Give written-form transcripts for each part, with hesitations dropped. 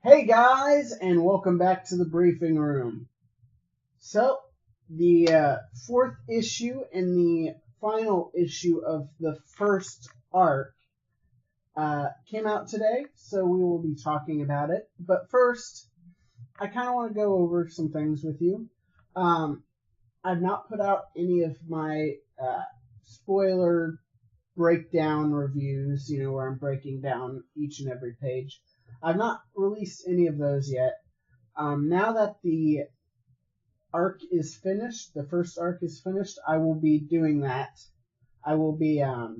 Hey guys, and welcome back to the briefing room. So, the fourth issue and the final issue of the first arc came out today, so we will be talking about it. But first, I kind of want to go over some things with you. I've not put out any of my spoiler breakdown reviews, where I'm breaking down each and every page. I've not released any of those yet. Now that the arc is finished, the first arc is finished, I will be doing that. I will be, I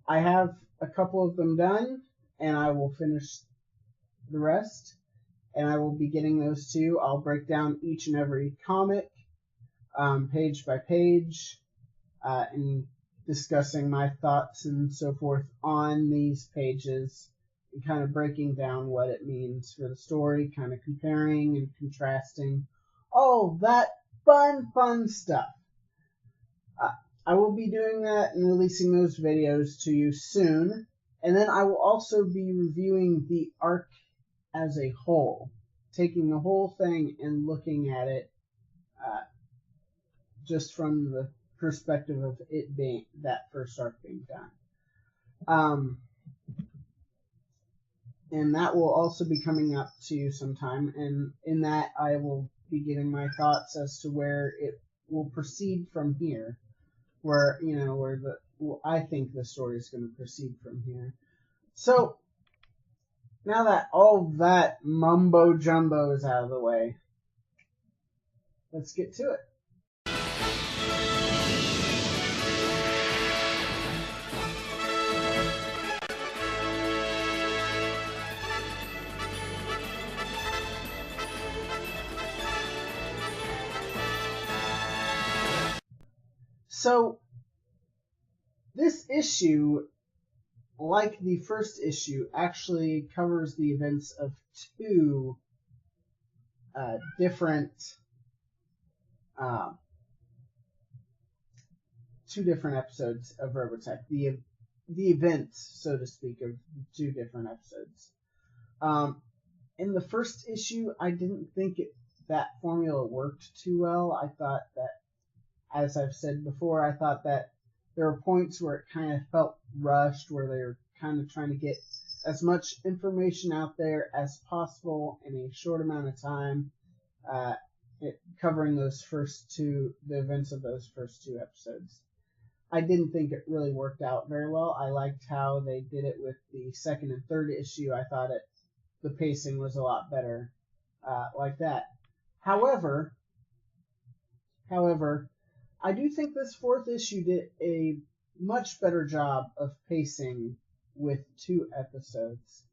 have a couple of them done, and I will finish the rest, and I will be getting those too. I'll break down each and every comic, page by page, and discussing my thoughts and so forth on these pages, and kind of breaking down what it means for the story, kind of comparing and contrasting, all that fun stuff. I will be doing that and releasing those videos to you soon, and then I will also be reviewing the arc as a whole, taking the whole thing and looking at it just from the perspective of it being that first arc being done. And that will also be coming up to you sometime, and in that I will be giving my thoughts as to where it will proceed from here, where I think the story is going to proceed from here. So now that all that mumbo jumbo is out of the way, let's get to it. So, this issue, like the first issue, actually covers the events of two different episodes of Robotech. The events, so to speak, of two different episodes. In the first issue, I didn't think that formula worked too well. I thought that, as I've said before, I thought that there were points where it kind of felt rushed, where they were kind of trying to get as much information out there as possible in a short amount of time, covering the events of those first two episodes. I didn't think it really worked out very well. I liked how they did it with the second and third issue. I thought the pacing was a lot better like that. However, I do think this fourth issue did a much better job of pacing with two episodes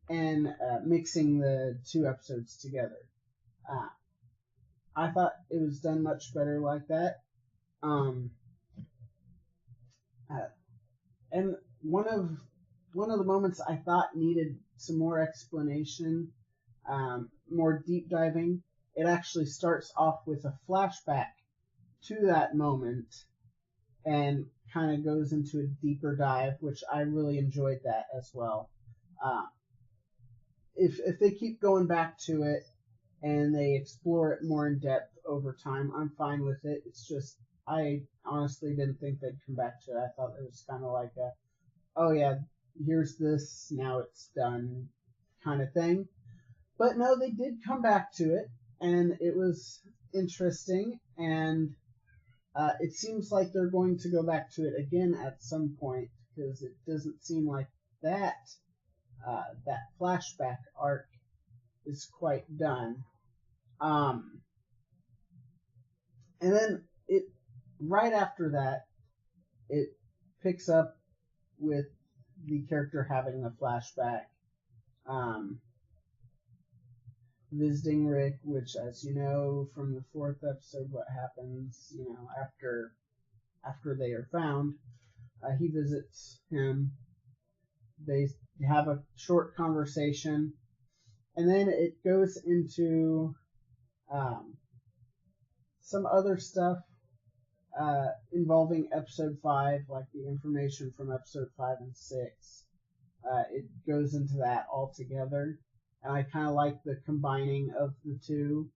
and mixing the two episodes together. I thought it was done much better like that. And one of the moments I thought needed some more explanation, more deep diving. It actually starts off with a flashback to that moment and kind of goes into a deeper dive, which I really enjoyed that as well. If they keep going back to it and they explore it more in depth over time, I'm fine with it. It's just, I honestly didn't think they'd come back to it. I thought it was kind of like oh yeah, here's this, now it's done kind of thing. But no, they did come back to it, and it was interesting, and it seems like they're going to go back to it again at some point, because it doesn't seem like that flashback arc is quite done. And then right after that, it picks up with the character having the flashback, visiting Rick, which, as you know from the fourth episode, what happens, after they are found. He visits him. They have a short conversation, and then it goes into some other stuff involving episode 5, like the information from episode 5 and 6. it goes into that altogether. And I kind of like the combining of the two.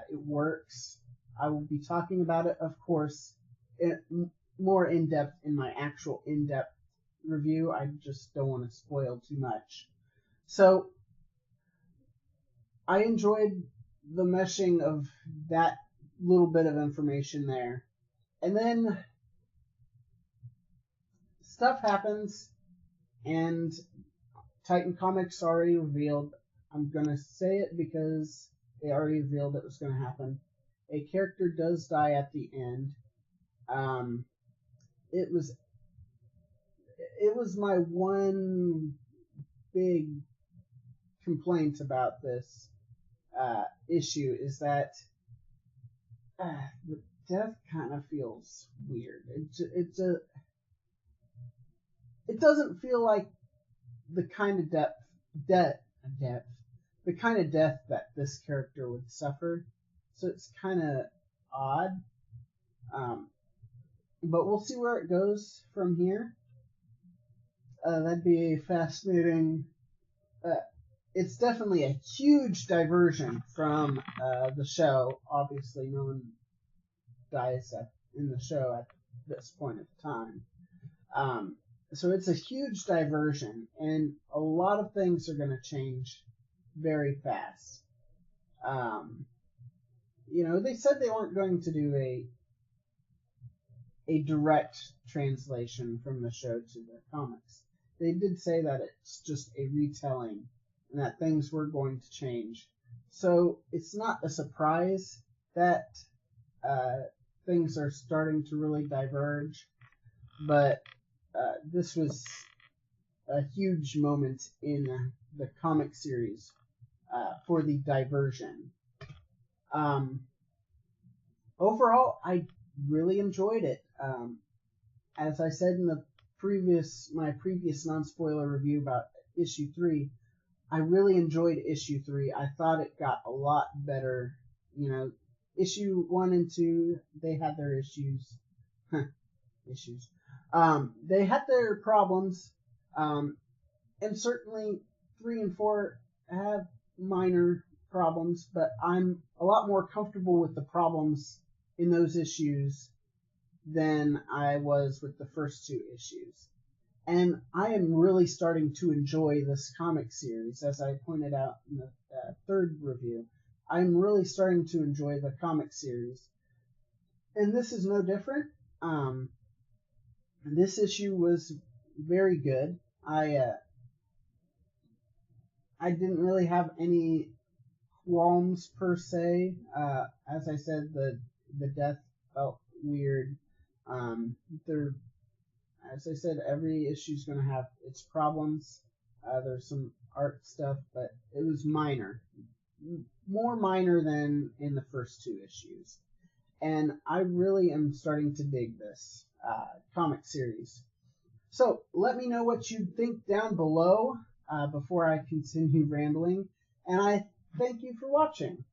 It works. I will be talking about it, of course, more in depth in my actual in-depth review. I just don't want to spoil too much. So I enjoyed the meshing of that little bit of information there. And then stuff happens, and Titan Comics already revealed. I'm going to say it because they already revealed it was going to happen. A character does die at the end. It was my one big complaint about this issue, is that the death kind of feels weird. It doesn't feel like the kind of the kind of death that this character would suffer. So it's kind of odd. But we'll see where it goes from here. That'd be a fascinating. It's definitely a huge diversion from the show. Obviously, no one dies in the show at this point of time. So it's a huge diversion, and a lot of things are going to change very fast. They said they weren't going to do a direct translation from the show to the comics. They did say that it's just a retelling and that things were going to change. So it's not a surprise that things are starting to really diverge, but this was a huge moment in the comic series for the diversion. Overall, I really enjoyed it. As I said in my previous non-spoiler review about issue 3, I really enjoyed issue 3. I thought it got a lot better. Issue 1 and 2, they had their issues. They had their problems, and certainly 3 and 4 have minor problems, but I'm a lot more comfortable with the problems in those issues than I was with the first 2 issues. And I am really starting to enjoy this comic series, as I pointed out in the third review. I'm really starting to enjoy the comic series. And this is no different. This issue was very good. I didn't really have any qualms per se. As I said, the death felt weird. As I said, every issue is going to have its problems. There's some art stuff, but it was minor. More minor than in the first 2 issues. And I really am starting to dig this comic series. So let me know what you think down below before I continue rambling. And I thank you for watching.